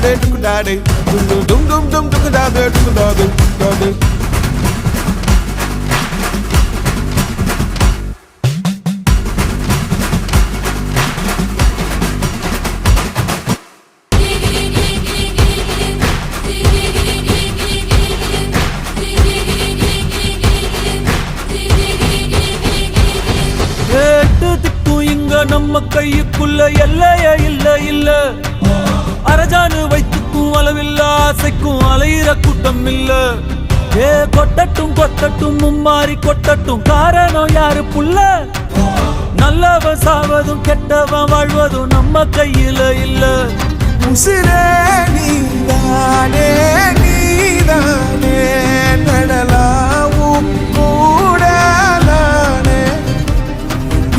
dade tuk dade dum dum dum tuk dade tuk dade dade நம்ம கையுக்குள்ள எல்லையே இல்ல இல்ல அரஜானு வைத்துக்கும் அளவில்ல ஆசைக்கும் அலையிற கூட்டம் இல்ல ஏ கொட்டட்டும் கொட்டட்டும் மும்மாறி கொட்டட்டும் காரணம் யாரு புள்ள நல்லவன் சாவதும் கெட்டவன் வாழ்வதும் நம்ம கையில இல்ல உசிரே நீதானே நீதானே